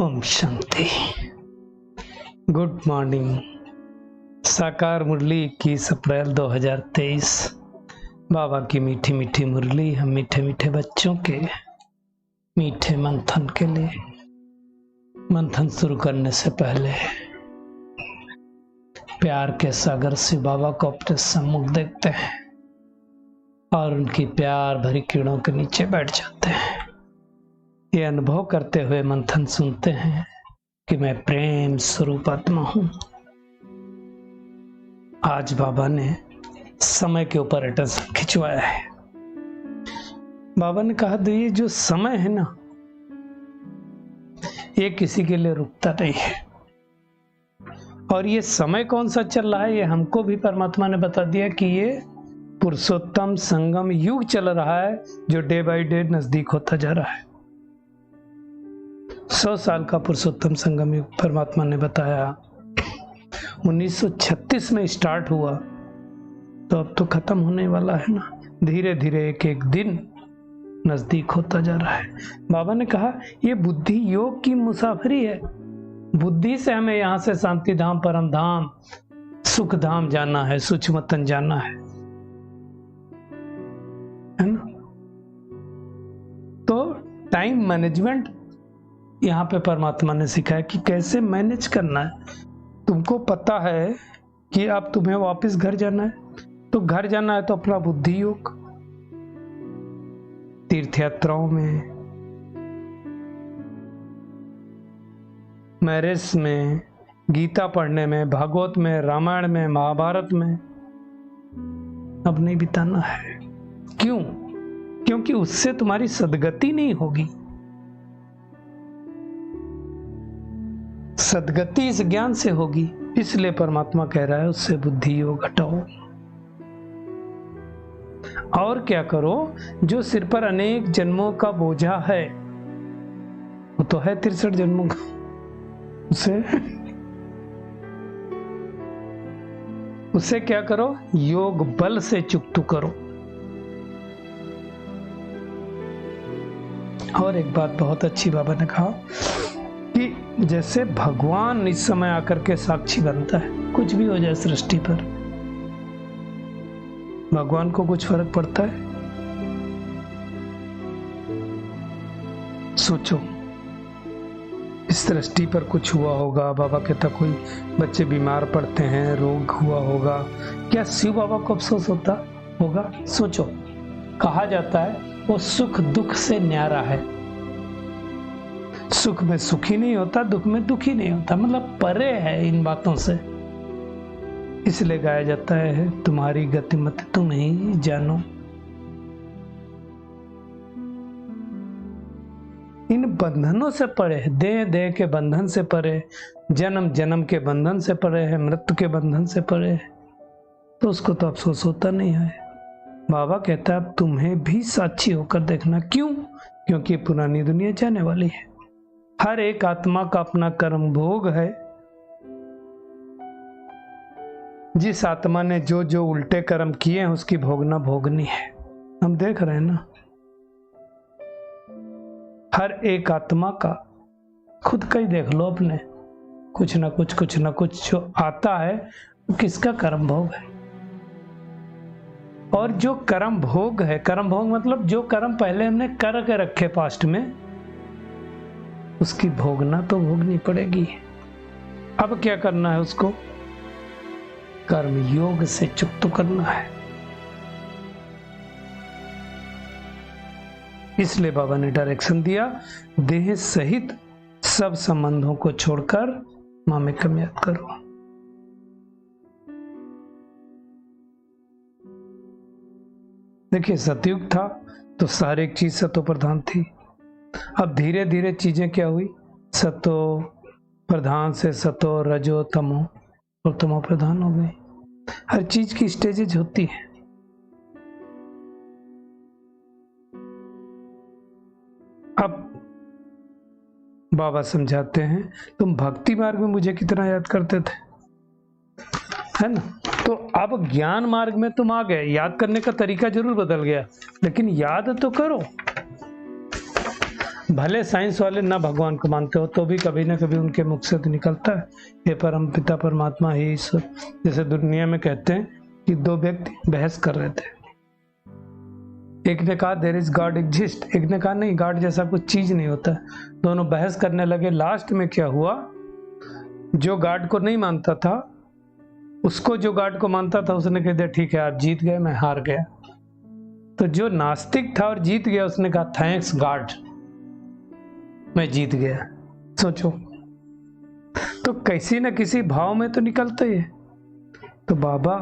Om Shanti. Good morning. साकार मुरली 21 अप्रैल 2023। बाबा की मीठी मीठी मुरली हम मीठे मीठे बच्चों के मीठे मंथन के लिए। मंथन शुरू करने से पहले प्यार के सागर से बाबा को अपने सम्मुख देखते हैं और उनकी प्यार भरी किरणों के नीचे बैठ जाते हैं। ये अनुभव करते हुए मंथन सुनते हैं कि मैं प्रेम स्वरूप आत्मा हूं। आज बाबा ने समय के ऊपर अटेंशन खिंचवाया है। बाबा ने कहा तो ये जो समय है ना, ये किसी के लिए रुकता नहीं है। और ये समय कौन सा चल रहा है, ये हमको भी परमात्मा ने बता दिया कि ये पुरुषोत्तम संगम युग चल रहा है, जो डे बाय डे नजदीक होता जा रहा है। 100 साल का पुरुषोत्तम संगम युग परमात्मा ने बताया 1936 में स्टार्ट हुआ, तो अब तो खत्म होने वाला है ना। धीरे धीरे एक एक दिन नजदीक होता जा रहा है। बाबा ने कहा ये बुद्धि योग की मुसाफरी है। बुद्धि से हमें यहाँ से शांति धाम, परम धाम, सुख धाम जाना है, सूक्ष्मतन जाना है ना। तो टाइम मैनेजमेंट यहाँ पे परमात्मा ने सिखाया कि कैसे मैनेज करना है। तुमको पता है कि अब तुम्हें वापस घर जाना है, तो घर जाना है तो अपना बुद्धि योग, तीर्थ यात्राओं में, मैरिज में, गीता पढ़ने में, भागवत में, रामायण में, महाभारत में अब नहीं बिताना है। क्यों? क्योंकि उससे तुम्हारी सद्गति नहीं होगी। सद्गति इस ज्ञान से होगी। इसलिए परमात्मा कह रहा है उससे बुद्धि योग हटाओ और क्या करो। जो सिर पर अनेक जन्मों का बोझा है, वो तो है 63 जन्मों का, उसे क्या करो, योग बल से चुकतू करो। और एक बात बहुत अच्छी बाबा ने कहा कि जैसे भगवान इस समय आकर के साक्षी बनता है, कुछ भी हो जाए सृष्टि पर, भगवान को कुछ फर्क पड़ता है? सोचो, इस सृष्टि पर कुछ हुआ होगा, बाबा कहता कोई बच्चे बीमार पड़ते हैं, रोग हुआ होगा, क्या शिव बाबा को अफसोस होता होगा? सोचो, कहा जाता है वो सुख दुख से न्यारा है। सुख में सुखी नहीं होता, दुख में दुखी नहीं होता, मतलब परे है इन बातों से। इसलिए गाया जाता है तुम्हारी गतिमति तुम ही जानो। इन बंधनों से परे है, देह देह के बंधन से परे, जन्म जन्म के बंधन से परे है, मृत्यु के बंधन से परे है, तो उसको तो अफसोस होता नहीं है। बाबा कहता है अब तुम्हें भी साक्षी होकर देखना। क्यों? क्योंकि पुरानी दुनिया जाने वाली है। हर एक आत्मा का अपना कर्म भोग है। जिस आत्मा ने जो जो उल्टे कर्म किए हैं उसकी भोगना भोगनी है। हम देख रहे हैं ना, हर एक आत्मा का, खुद का ही देख लो अपने, कुछ ना कुछ जो आता है वो किसका कर्म भोग है। और जो कर्म भोग है, कर्म भोग मतलब जो कर्म पहले हमने कर के रखे पास्ट में, उसकी भोगना तो भोगनी पड़ेगी। अब क्या करना है? उसको कर्म योग से चुकता करना है। इसलिए बाबा ने डायरेक्शन दिया, देह सहित सब संबंधों को छोड़कर मामेकम याद करो। देखिए, सतयुग था तो सारी एक चीज सतो प्रधान थी। अब धीरे धीरे चीजें क्या हुई, सतो प्रधान से सतो, रजो, तमो और तमो प्रधान हो गई। हर चीज की स्टेजेज होती है। अब बाबा समझाते हैं, तुम भक्ति मार्ग में मुझे कितना याद करते थे, है ना। तो अब ज्ञान मार्ग में तुम आ गए, याद करने का तरीका जरूर बदल गया, लेकिन याद तो करो। भले साइंस वाले ना भगवान को मानते हो तो भी कभी ना कभी उनके मुख से तो निकलता है ये परम पिता परमात्मा ही ईश्वर। जैसे दुनिया में कहते हैं कि दो व्यक्ति बहस कर रहे थे, एक ने कहा देयर इज गॉड एग्जिस्ट, एक ने कहा नहीं गॉड जैसा कुछ चीज नहीं होता। दोनों बहस करने लगे। लास्ट में क्या हुआ, जो गॉड को नहीं मानता था उसको जो गॉड को मानता था उसने कह दिया ठीक है आप जीत गए, मैं हार गया। तो जो नास्तिक था और जीत गया उसने कहा थैंक्स गॉड, मैं जीत गया। सोचो, तो किसी न किसी भाव में तो निकलता ही है। तो बाबा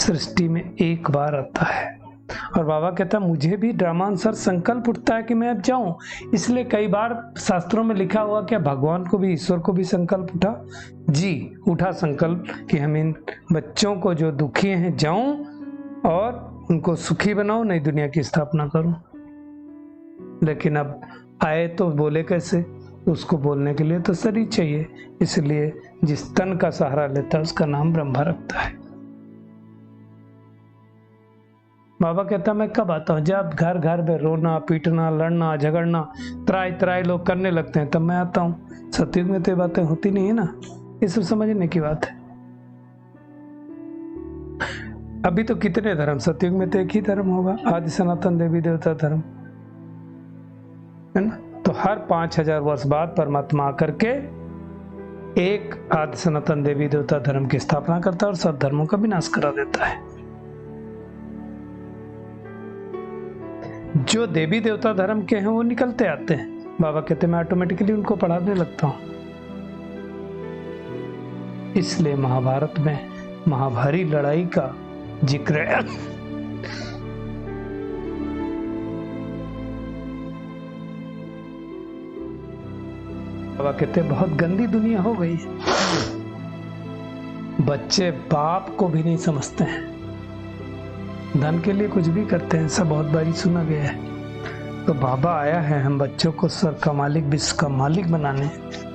सृष्टि में एक बार आता है और बाबा कहता है मुझे भी ड्रामानुसार संकल्प उठता है कि मैं अब जाऊं। इसलिए कई बार शास्त्रों में लिखा हुआ क्या भगवान को भी ईश्वर को भी संकल्प उठा? जी उठा संकल्प कि हम इन बच्चों को जो दुखी हैं जाऊं और उनको सुखी बनाऊं, नई दुनिया की स्थापना करूं। लेकिन अब आए तो बोले कैसे? उसको बोलने के लिए तो शरीर चाहिए, इसलिए जिस तन का सहारा लेता है उसका नाम ब्रह्मा रखता है। बाबा कहता मैं कब आता हूँ? जब घर घर में रोना पीटना लड़ना झगड़ना त्राई त्राई लोग करने लगते हैं तब मैं आता हूँ। सतयुग में तो ये बातें होती नहीं है ना, ये सब समझने की बात है। अभी तो कितने धर्म, सतयुग में तो एक ही धर्म होगा, आदि सनातन देवी देवता धर्म है ना। तो हर 5000 वर्ष बाद परमात्मा आकर के एक आदि सनातन देवी देवता धर्म की स्थापना करता है और सब धर्मों का विनाश करा देता है। जो देवी देवता धर्म के हैं वो निकलते आते हैं। बाबा कहते मैं ऑटोमेटिकली उनको पढ़ाने लगता हूं। इसलिए महाभारत में महाभारी लड़ाई का जिक्र है। बाबा कहते बहुत गंदी दुनिया हो गई, बच्चे बाप को भी नहीं समझते हैं, धन के लिए कुछ भी करते हैं, सब बहुत बारी सुना गया है। तो बाबा आया है हम बच्चों को सर का मालिक विश्व का मालिक बनाने।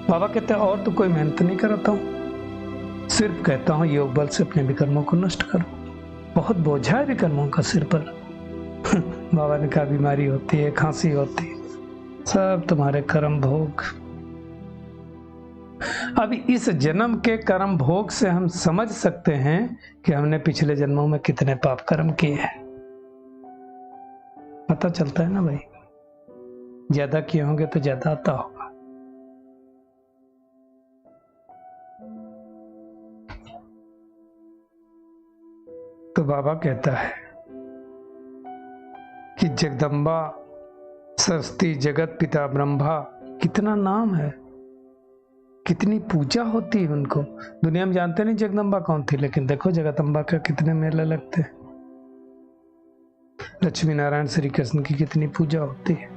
बाबा कहते हैं और तो कोई मेहनत नहीं कराता हूँ, सिर्फ कहता हूँ योग बल से अपने विकर्मों को नष्ट करो। बहुत बोझा है विकर्मों का सिर पर। बाबा ने कहा बीमारी होती है, खांसी होती है, सब तुम्हारे कर्म भोग। अब इस जन्म के कर्म भोग से हम समझ सकते हैं कि हमने पिछले जन्मों में कितने पाप कर्म किए हैं। पता चलता है ना भाई, ज्यादा किए होंगे तो ज्यादा आता होगा। तो बाबा कहता है कि जगदम्बा सरस्वती जगत पिता ब्रह्मा, कितना नाम है, कितनी पूजा होती है उनको। दुनिया में जानते नहीं जगदम्बा कौन थी, लेकिन देखो जगदम्बा का कितने मेले लगते हैं। लक्ष्मी नारायण श्री कृष्ण की कितनी पूजा होती है।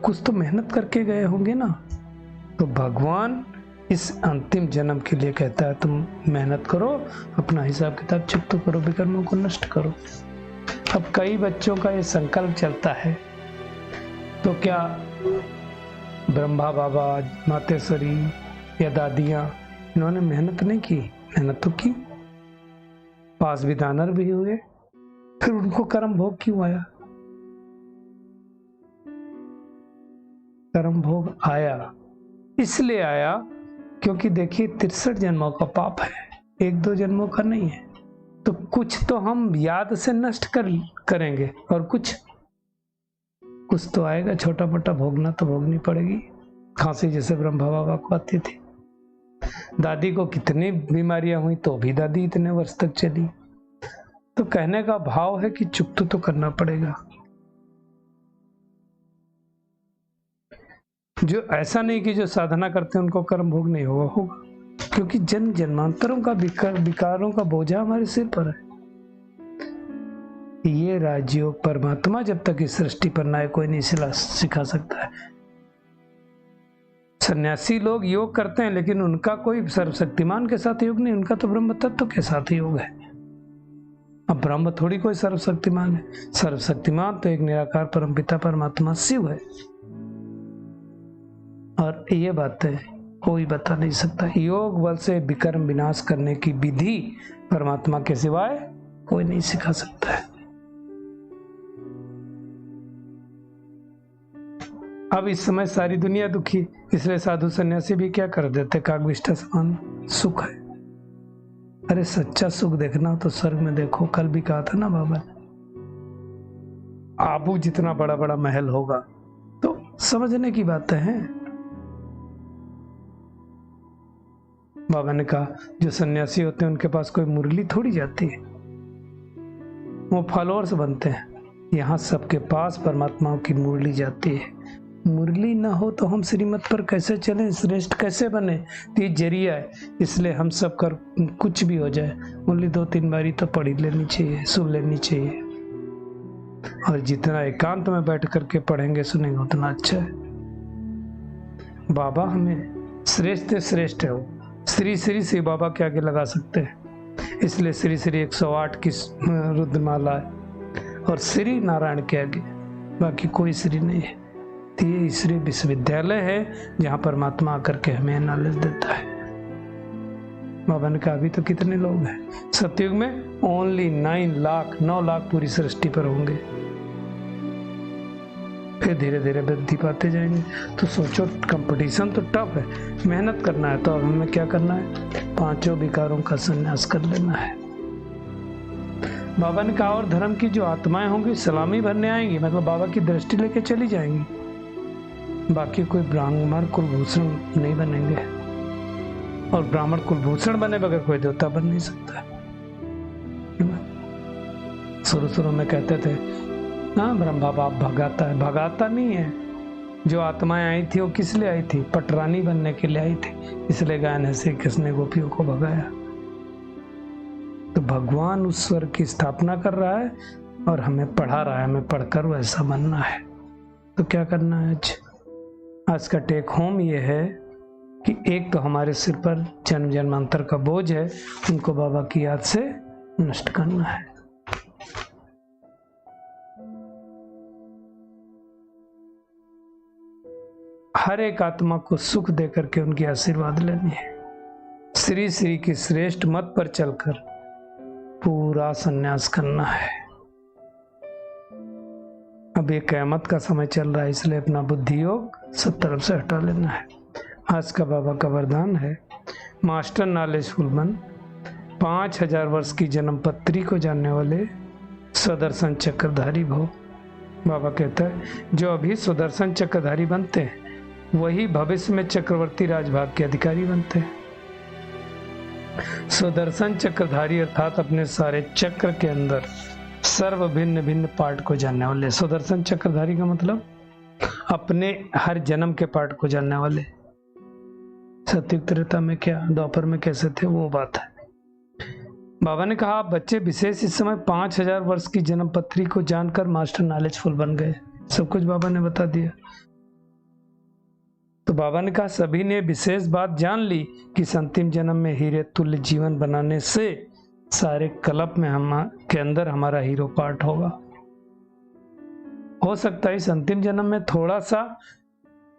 कुछ तो मेहनत करके गए होंगे ना। तो भगवान इस अंतिम जन्म के लिए कहता है तुम मेहनत करो, अपना हिसाब किताब चुकता करो, विकर्मों को नष्ट करो। अब कई बच्चों का ये संकल्प चलता है, तो क्या ब्रह्मा बाबा मातेश्वरी या दादियां इन्होंने मेहनत नहीं की? मेहनत तो की, पास विधानर भी हुए, फिर उनको कर्म भोग क्यों आया? कर्म भोग आया इसलिए आया क्योंकि देखिए 63 जन्मों का पाप है, 1-2 जन्मों का नहीं है। तो कुछ तो हम याद से नष्ट करेंगे और कुछ तो आएगा, छोटा मोटा भोगना तो भोगनी पड़ेगी। खांसी जैसे ब्रह्मा बाबा को आती थी, दादी को कितनी बीमारियां हुई तो भी दादी इतने वर्ष तक चली। तो कहने का भाव है कि चुकता तो करना पड़ेगा। जो ऐसा नहीं कि जो साधना करते हैं उनको कर्म भोग नहीं होगा, क्योंकि जन्म जन्मांतरों का विकारों का बोझा हमारे सिर पर है। ये राजयोग परमात्मा जब तक इस सृष्टि पर ना कोई नहीं सिखा सकता है। सन्यासी लोग योग करते हैं लेकिन उनका कोई सर्वशक्तिमान के साथ योग नहीं, उनका तो ब्रह्म तत्व के साथ योग है। अब ब्रह्म थोड़ी कोई सर्वशक्तिमान है, सर्वशक्तिमान तो एक निराकार परमपिता परमात्मा शिव है। और ये बातें कोई बता नहीं सकता। योग बल से विकर्म विनाश करने की विधि परमात्मा के सिवाय कोई नहीं सिखा सकता है। अब इस समय सारी दुनिया दुखी, इसलिए साधु सन्यासी भी क्या कर देते, कागविष्ठा समान सुख है। अरे सच्चा सुख देखना तो स्वर्ग में देखो। कल भी कहा था ना बाबा ने, आबू जितना बड़ा बड़ा महल होगा, तो समझने की बातें हैं। बाबा ने कहा जो सन्यासी होते हैं उनके पास कोई मुरली थोड़ी जाती है, वो फॉलोअर्स बनते हैं। यहाँ सबके पास परमात्मा की मुरली जाती है। मुरली ना हो तो हम श्रीमत पर कैसे चलें, श्रेष्ठ कैसे बने? तो ये जरिया है। इसलिए हम सब कर कुछ भी हो जाए, मुरली 2-3 बारी तो पढ़ी लेनी चाहिए, सुन लेनी चाहिए। और जितना एकांत में बैठ करके पढ़ेंगे सुनेंगे उतना अच्छा है। बाबा हमें श्रेष्ठ से श्रेष्ठ है, वो श्री श्री से बाबा के आगे लगा सकते हैं। इसलिए श्री श्री 108 की रुद्रमाला है और श्री नारायण के आगे, बाकी कोई श्री नहीं है। तो ये श्री विश्वविद्यालय है जहाँ परमात्मा आकर के हमें नॉलेज देता है। बाबा ने कहा अभी तो कितने लोग हैं सतयुग में? ओनली 9 लाख पूरी सृष्टि पर होंगे। फिर धीरे धीरे वृद्धि पाते जाएंगे। तो सोचो, कंपटीशन तो टफ है, मेहनत करना है। तो अब हमें क्या करना है? 5 विकारों का संन्यास कर लेना है। बाबा ने कहा और धर्म की जो आत्माएं होंगी सलामी भरने आएंगी, मतलब बाबा की दृष्टि लेके चली जाएंगी। बाकी कोई ब्राह्मण कुलभूषण नहीं बनेंगे, और ब्राह्मण कुलभूषण बने बगैर कोई देवता बन नहीं सकता। शुरू में कहते थे हाँ ब्रह्मा बाप भगाता है, भगाता नहीं है। जो आत्माएं आई थी वो किस लिए आई थी? पटरानी बनने के लिए आई थी। इसलिए गायन है श्री कृष्ण ने गोपियों को भगाया। तो भगवान उस स्वर्ग की स्थापना कर रहा है और हमें पढ़ा रहा है, हमें पढ़कर वैसा बनना है। तो क्या करना है? आज का टेक होम ये है कि एक तो हमारे सिर पर जन्म जन्मांतर का बोझ है, उनको बाबा की याद से नष्ट करना है। हर एक आत्मा को सुख देकर के उनकी आशीर्वाद लेनी है। श्री श्री की श्रेष्ठ मत पर चलकर पूरा संन्यास करना है। अब ये क़यामत का समय चल रहा है, इसलिए अपना बुद्धि योग सब तरफ से हटा लेना है। आज का बाबा का वरदान है, मास्टर नॉलेजफुल मन, 5000 वर्ष की जन्म पत्री को जानने वाले स्वदर्शन चक्रधारी भव। बाबा कहता है जो अभी स्वदर्शन चक्रधारी बनते हैं वही भविष्य में चक्रवर्ती राजभाग के अधिकारी बनते हैं। स्वदर्शन चक्रधारी अर्थात अपने सारे चक्र के अंदर सर्व भिन्न भिन्न पार्ट को जानने वाले। स्वदर्शन चक्रधारी का मतलब अपने हर जन्म के पार्ट को जानने वाले। सतयुग त्रेता में क्या, द्वापर में कैसे थे, वो बात है। बाबा ने कहा आप बच्चे विशेष इस समय 5000 वर्ष की जन्म पत्री को जानकर मास्टर नॉलेजफुल बन गए। सब कुछ बाबा ने बता दिया। तो बाबा ने कहा सभी ने विशेष बात जान ली कि अंतिम जन्म में हीरे तुल्य जीवन बनाने से सारे कल्प में हम के अंदर हमारा हीरो पार्ट होगा। हो सकता है इस अंतिम जन्म में थोड़ा सा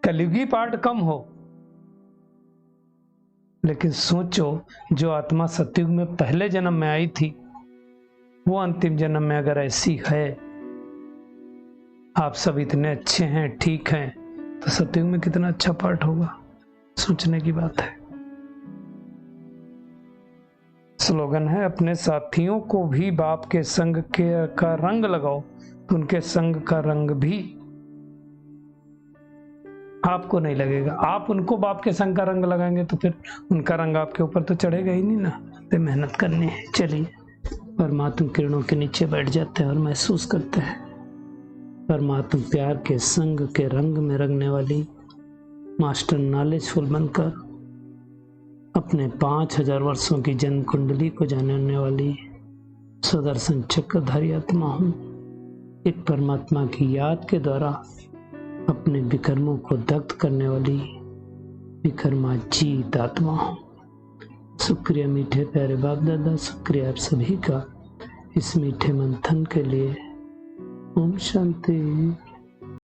कलयुगी पार्ट कम हो, लेकिन सोचो जो आत्मा सतयुग में पहले जन्म में आई थी वो अंतिम जन्म में अगर ऐसी है, आप सब इतने अच्छे हैं, ठीक हैं, तो सतयुग में कितना अच्छा पार्ट होगा। सोचने की बात है। स्लोगन है अपने साथियों को भी बाप के संग का रंग लगाओ तो उनके संग का रंग भी आपको नहीं लगेगा। आप उनको बाप के संग का रंग लगाएंगे तो फिर उनका रंग आपके ऊपर तो चढ़ेगा ही नहीं ना। तो मेहनत करनी है। चलिए परमात्मा किरणों के नीचे बैठ जाते हैं और महसूस करते हैं परमात्मा प्यार के संग के रंग में रंगने वाली मास्टर नॉलेजफुल बनकर अपने 5000 वर्षों की जन्म कुंडली को जानने वाली सुदर्शन चक्रधारी आत्मा हूँ। एक परमात्मा की याद के द्वारा अपने विकर्मों को दग्ध करने वाली विकर्माजीत आत्मा हूँ। शुक्रिया मीठे प्यारे बाप दादा, शुक्रिया आप सभी का इस मीठे मंथन के लिए। ओम शांति।